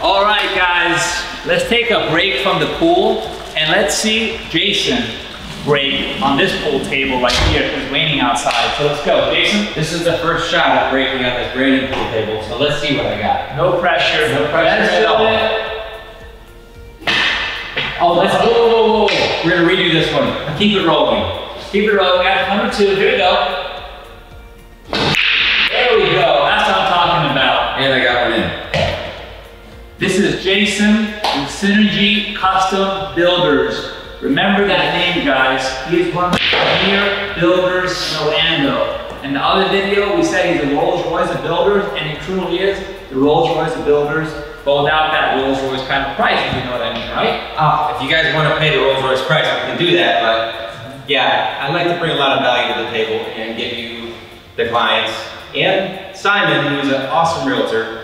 All right, guys, let's take a break from the pool and let's see Jason break on this pool table right here. It's raining outside, so let's go. Jason? This is the first shot of breaking on this raining pool table, so let's see what I got. No pressure. No pressure at all. Oh, let's go. Whoa. We're gonna redo this one. Keep it rolling. Keep it rolling, guys. Number 2, here we go. There we go, that's what I'm talking about. And I got one in. This is Jason with Synergy Custom Builders. Remember that name, guys. He is one of the premier builders in Orlando. In the other video, we said he's the Rolls Royce of builders, and he truly is the Rolls Royce of builders, but without that Rolls Royce kind of price, if you know what I mean, right? If you guys want to pay the Rolls Royce price, we can do that, but yeah, I like to bring a lot of value to the table and give you the clients. And Simon, who's an awesome realtor,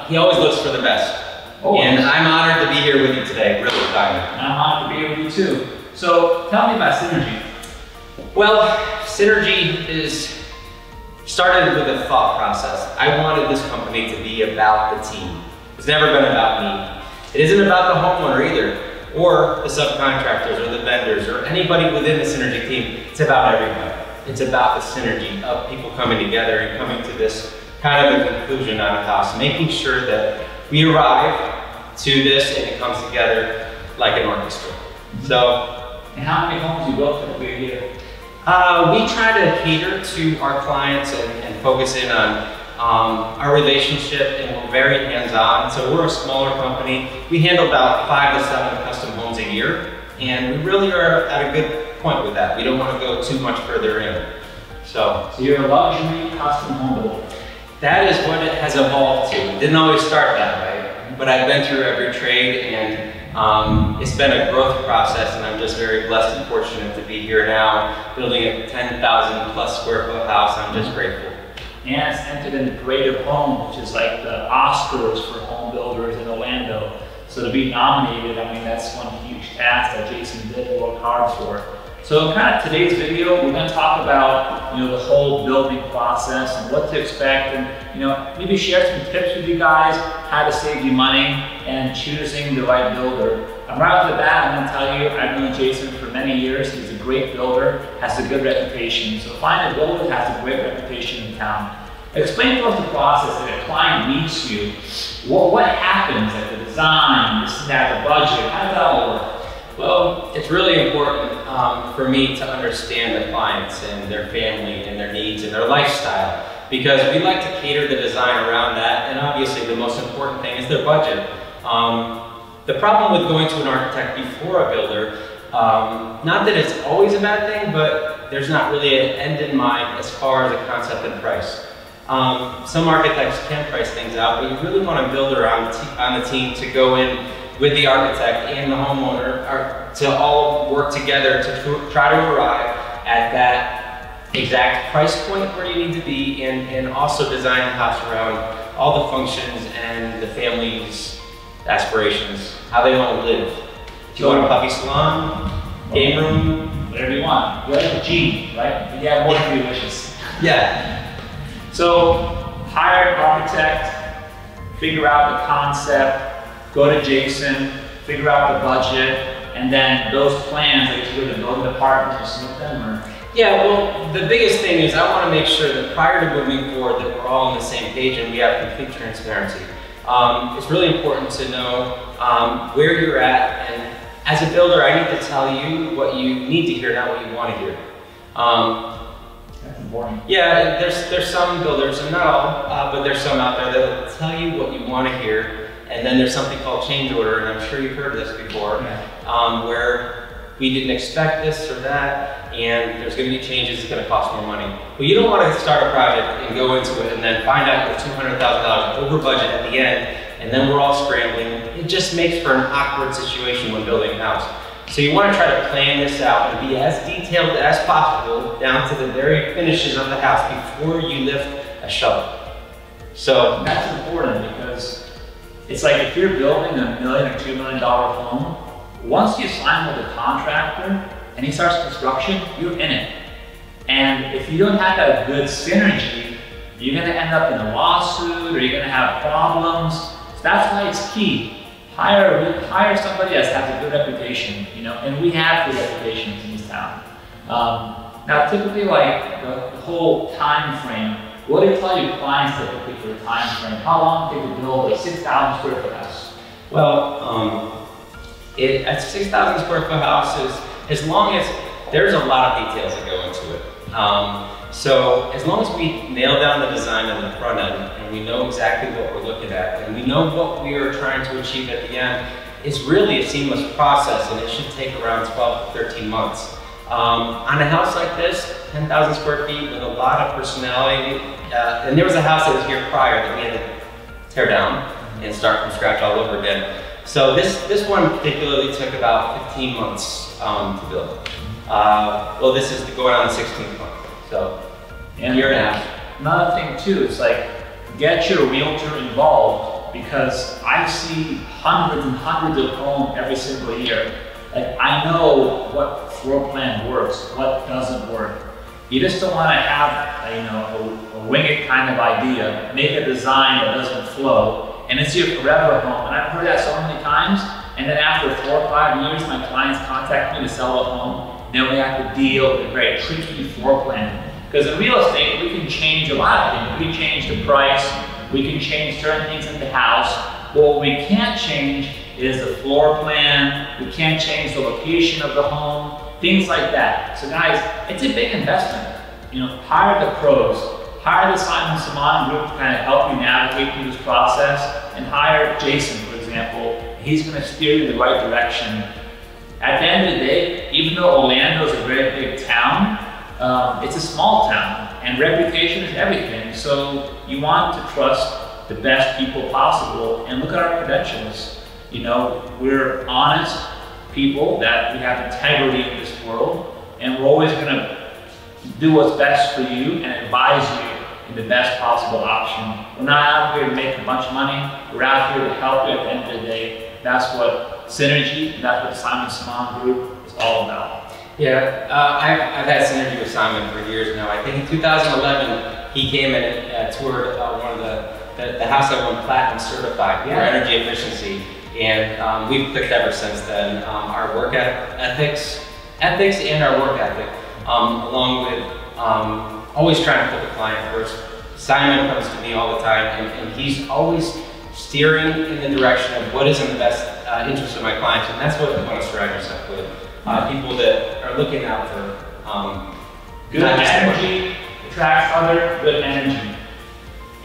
he always looks for the best. And I'm honored to be here with you today, really excited. I'm honored to be here with you too. So tell me about Synergy. Well, Synergy is started with a thought process. I wanted this company to be about the team. It's never been about me. It isn't about the homeowner either, or the subcontractors, or the vendors, or anybody within the Synergy team. It's about everybody. It's about the synergy of people coming together and coming to this kind of a conclusion on a house, making sure that we arrive to this and it comes together like an orchestra. So, and how many homes you built that we're here? We try to cater to our clients and focus in on our relationship, and we're very hands-on. So we're a smaller company. We handle about 5 to 7 custom homes a year, and we really are at a good point with that. We don't want to go too much further in. So you're a luxury custom home builder. That is what it has evolved to. It didn't always start that way, but I've been through every trade, and it's been a growth process, and I'm just very blessed and fortunate to be here now, building a 10,000 plus square foot house. I'm just grateful. And it's entered in the Creative Home, which is like the Oscars for home builders in Orlando. So to be nominated, I mean, that's one huge task that Jason did work hard for. So kind of today's video, we're going to talk about, the whole building process and what to expect, and, maybe share some tips with you guys, how to save you money and choosing the right builder. And right off the bat, I'm going to tell you, I've known Jason for many years. He's a great builder, has a good reputation. So find a builder that has a great reputation in town. Explain to us the process that a client meets you. What happens at the design, the budget, how does that all work? Well, it's really important for me to understand the clients and their family and their needs and their lifestyle, because we like to cater the design around that, and obviously the most important thing is their budget. The problem with going to an architect before a builder, not that it's always a bad thing, but there's not really an end in mind as far as a concept and price. Some architects can price things out, but you really want a builder on the team to go in with the architect and the homeowner to all work together to try to arrive at that exact price point where you need to be, and also design the house around all the functions and the family's aspirations, how they want to live. Do you want a puppy salon, game room? Whatever you want. You're like a genie, right? You have more than 3 wishes. Yeah. So hire an architect, figure out the concept, go to Jason, figure out the budget, and then those plans, like you're going to go to the apartments and submit them, or? Yeah, well, the biggest thing is I want to make sure that prior to moving forward that we're all on the same page and we have complete transparency. It's really important to know where you're at, and as a builder, I need to tell you what you need to hear, not what you want to hear. That's important. Yeah, there's some builders, and not all, but there's some out there that will tell you what you want to hear. And then there's something called change order, and I'm sure you've heard of this before, where we didn't expect this or that, and there's going to be changes, it's going to cost more money. But you don't want to start a project and go into it and then find out you're $200,000 over budget at the end, and then we're all scrambling. It just makes for an awkward situation when building a house. So you want to try to plan this out and be as detailed as possible down to the very finishes of the house before you lift a shovel. So that's important, because it's like if you're building a $1 million or $2 million home, once you sign with a contractor and he starts construction, you're in it. And if you don't have that good synergy, you're gonna end up in a lawsuit, or you're gonna have problems. that's why it's key. Hire somebody that has a good reputation, you know, and we have good reputations in this town. Now, typically, like the whole time frame, what do you tell your clients typically for a time frame? How long take to build a 6,000 square foot house? Well, a 6,000 square foot house is, as long as there's a lot of details that go into it. So as long as we nail down the design on the front end and we know exactly what we're looking at and we know what we are trying to achieve at the end, it's really a seamless process and it should take around 12 to 13 months. On a house like this, 10,000 square feet with a lot of personality, and there was a house that was here prior that we had to tear down and start from scratch all over again. So this one particularly took about 15 months to build. Well, this is going on the 16th month. So, a year and a half. Another thing too is like, get your realtor involved because I see hundreds and hundreds of homes every single year. Like, I know what floor plan works, what doesn't work. You just don't want to have, you know, a winged kind of idea, make a design that doesn't flow, and it's your forever home. And I've heard that so many times, and then after 4 or 5 years, my clients contact me to sell a home. Then we have to deal with a very tricky floor plan. Because in real estate, we can change a lot of things. We can change the price, we can change certain things in the house. But what we can't change is the floor plan, we can't change the location of the home, things like that. So guys, it's a big investment. You know, hire the pros, hire the Simon Simaan Group to kind of help you navigate through this process, and hire Jason, for example. He's gonna steer you in the right direction. At the end of the day, even though Orlando is a very big town, it's a small town, and reputation is everything. So you want to trust the best people possible, and look at our credentials. You know, we're honest people, that we have integrity in this world, and we're always gonna do what's best for you and advise you in the best possible option. We're not out here to make a bunch of money. We're out here to help you at the end of the day. That's what Synergy, and that's what Simon Simaan Group is all about. Yeah, I've had synergy with Simon for years now. I think in 2011, he came and toured one of the house that won Platinum Certified for energy efficiency. And we've clicked ever since then. Our work ethics and our work ethic, along with always trying to put the client first. Simon comes to me all the time, and he's always steering in the direction of what is in the best interest of my clients, and that's what you want to surround yourself with. People that are looking out for good energy, attracts other good energy.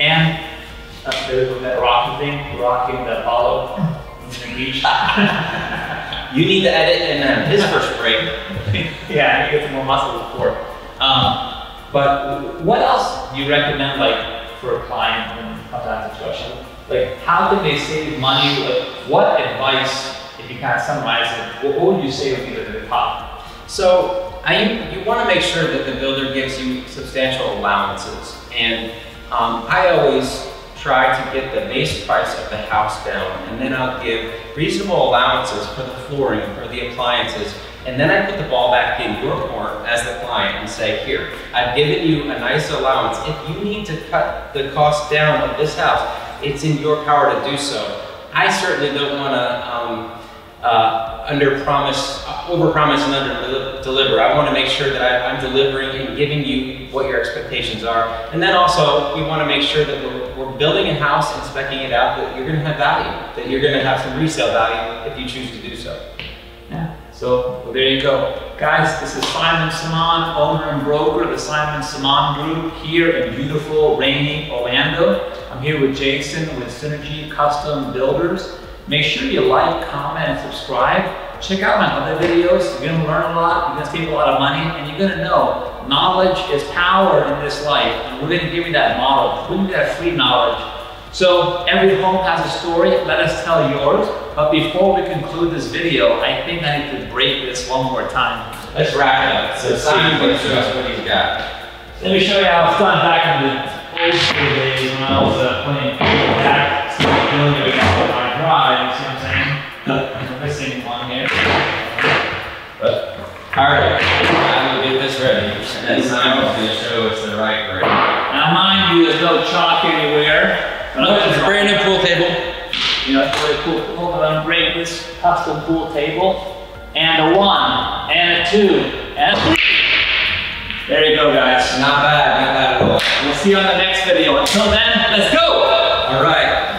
And there's that rocky thing, rocking the Apollo in the beach. You need to edit in his first break. Yeah, you get some more muscle before. But what else do you recommend, like, for a client when it comes to that situation? Like, how can they save money? Like, what advice, if you kind of summarize it, what would you say would be the top? So, you want to make sure that the builder gives you substantial allowances. And I always try to get the base price of the house down, and then I'll give reasonable allowances for the flooring, for the appliances, and then I put the ball back in your court as the client and say, here, I've given you a nice allowance. If you need to cut the cost down of this house, it's in your power to do so. I certainly don't want to over-promise and under-deliver. I want to make sure that I'm delivering and giving you what your expectations are. And then also, we want to make sure that we're building a house and speccing it out that you're going to have value, that you're going to have some resale value if you choose to do so. Yeah, so well, there you go. Guys, this is Simon Simaan, owner and broker of the Simon Simaan Group here in beautiful, rainy Orlando. I'm here with Jason with Synergy Custom Builders. Make sure you like, comment, and subscribe. Check out my other videos. You're going to learn a lot, you're going to save a lot of money, and you're going to know knowledge is power in this life. And we're going to give you that knowledge. We're going to give you that free knowledge. So every home has a story. Let us tell yours. But before we conclude this video, I think I need to break this one more time. Let's wrap it up. So Simon can show us what he's got. Let me show you how it's done back in the old school days when I was playing back building against my drive. You see what I'm saying? I'm missing one here. But, all right, I'm gonna get this ready. And then Simon's gonna show us the right grade. Now mind you, there's no chalk anywhere. It's a brand new pool table. You know, it's really cool. Hold on, break this custom pool table. And a 1, and a 2, and a 3. There you go, guys. Not bad at all. We'll see you on the next video. Until then, let's go! All right.